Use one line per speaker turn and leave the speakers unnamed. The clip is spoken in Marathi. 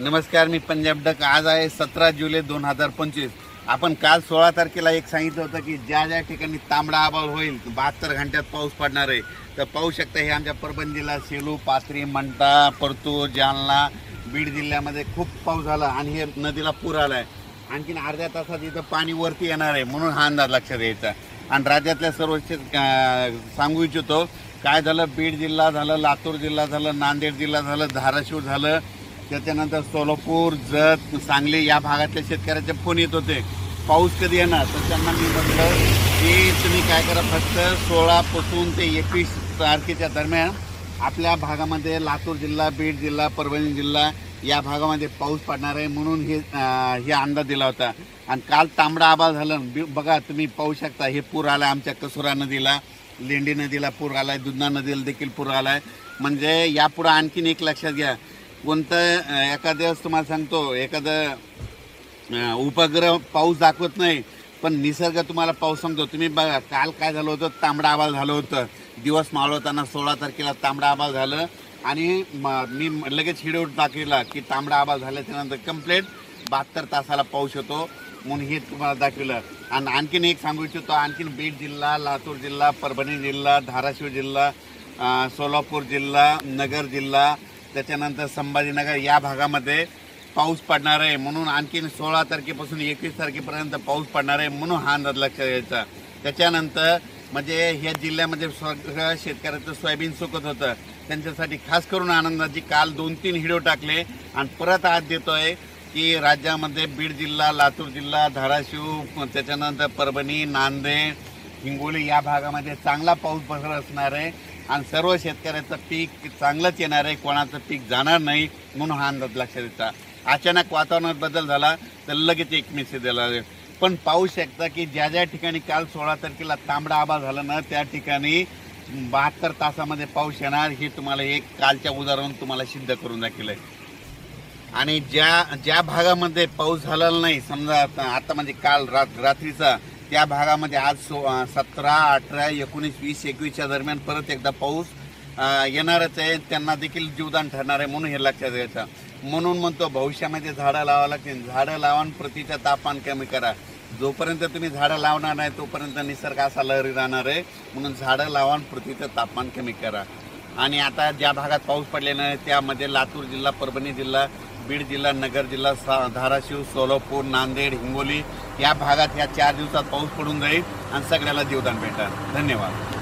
नमस्कार, मी पंजाब डक. आज आहे 17 जुलै 2025. आपण काल 16 तारखेला एक सांगितलं होतं की ज्या ज्या ठिकाणी तांबडा आभाळ होईल 72 घंट्यात पाऊस पडणार आहे. तर पाहू शकता हे आमच्या परभणी जिल्हा, सेलू, पाथरी, मंठा, परतूर, जालना, बीड जिल्ह्यामध्ये खूप पाऊस झाला आणि हे नदीला पूर आला आहे. आणखीन अर्ध्या तासात इथं पाणी वरती येणार आहे, म्हणून हा अंदाज लक्षात यायचा. आणि राज्यातल्या सर्व सांगू इच्छितो काय झालं. बीड जिल्हा झालं, लातूर जिल्हा झालं, नांदेड जिल्हा झालं, धाराशिव झालं, त्याच्यानंतर सोलापूर, जत, सांगली या भागातल्या शेतकऱ्याचे फोन येत होते पाऊस कधी येणार. तर त्यांना मी म्हटलं की तुम्ही काय करा, फक्त 16 पासून ते 21 तारखेच्या दरम्यान आपल्या भागामध्ये लातूर जिल्हा, बीड जिल्हा, परभणी जिल्हा या भागामध्ये पाऊस पडणार आहे, म्हणून हे अंदाज दिला होता. आणि काल तांबडा आभाळ झालं. बघा तुम्ही पाहू शकता, हे पूर आला आमच्या कसुरा नदीला, लेंडी नदीला पूर आलाय, दुधना नदीला देखील पूर आलाय. म्हणजे यापुढे आणखीन एक लक्षात घ्या, कोणतं एखाद्या तुम्हाला सांगतो, एखादं उपग्रह पाऊस दाखवत नाही, पण निसर्ग तुम्हाला पाऊस सांगतो. तुम्ही बघा काल काय झालं होतं, तांबडा आभाळ झालं होतं. दिवस मावळताना 16 तारखेला तांबडा आभाळ झालं आणि मी लगेच व्हिडिओ टाकला की तांबडा आभाळ झाल्याच्यानंतर कंप्लीट 72 तासाला पाऊस होतो, म्हणून हे तुम्हाला दाखवलं. आणि आणखीन एक सांगू इच्छितो, आणखीन बीड जिल्हा, लातूर जिल्हा, परभणी जिल्हा, धाराशिव जिल्हा, सोलापूर जिल्हा, नगर जिल्हा, त्याच्यानंतर संभाजीनगर या भागामध्ये पाऊस पडणार आहे. म्हणून आणखीन 16 तारखेपासून 21 तारखेपर्यंत पाऊस पडणार आहे, म्हणून हा अंदाज लक्षात यायचा. त्याच्यानंतर म्हणजे ह्या जिल्ह्यामध्ये सगळं शेतकऱ्याचं सोयाबीन सुकत होतं, त्यांच्यासाठी खास करून आनंदाची काल 2-3 व्हिडिओ टाकले आणि परत आज देतोय की राज्यामध्ये बीड जिल्हा, लातूर जिल्हा, धाराशिव, त्याच्यानंतर परभणी, नांदेड, हिंगोली या भागामध्ये चांगला पाऊस पसरत असणार आहे आणि सर्व शेतकऱ्याचं पीक चांगलंच येणार आहे, कोणाचं पीक जाणार नाही, म्हणून हा अंदाज लक्षात येता. अचानक वातावरणात बदल झाला तर लगेच एक मेसेज दिला. पण पाहू शकता की ज्या ज्या ठिकाणी काल 16 तारखेला तांबडा आभाळ झाला ना, त्या ठिकाणी 72 तासामध्ये पाऊस येणार. हे तुम्हाला एक कालच्या उदाहरण तुम्हाला सिद्ध करून दाखवलंय. आणि ज्या भागामध्ये पाऊस झालेला नाही, समजा आता म्हणजे काल रात्रीचा, त्या भागामध्ये आज 17, 18, 19, 20, 21च्या दरम्यान परत एकदा पाऊस येणारच आहे. त्यांना देखील जीवदान ठरणार आहे, म्हणून हे लक्षात घ्यायचं. म्हणून म्हणतो भविष्यामध्ये झाडं लावावं लागतील. झाडं लावा आणि पृथ्वीचं तापमान कमी करा. जोपर्यंत तुम्ही झाडं लावणार नाही तोपर्यंत निसर्ग असा लहरी राहणार आहे, म्हणून झाडं लावा आणि पृथ्वीचं तापमान कमी करा. आणि आता ज्या भागात पाऊस पडलेला आहे त्यामध्ये लातूर जिल्हा, परभणी जिल्हा, बीड जिल्हा, नगर जिल्हा, धाराशिव, सोलापूर, नांदेड, हिंगोली या भागात ह्या 4 दिवसात पाऊस पडून जाईल आणि सगळ्याला जीवदान भेटेल. धन्यवाद.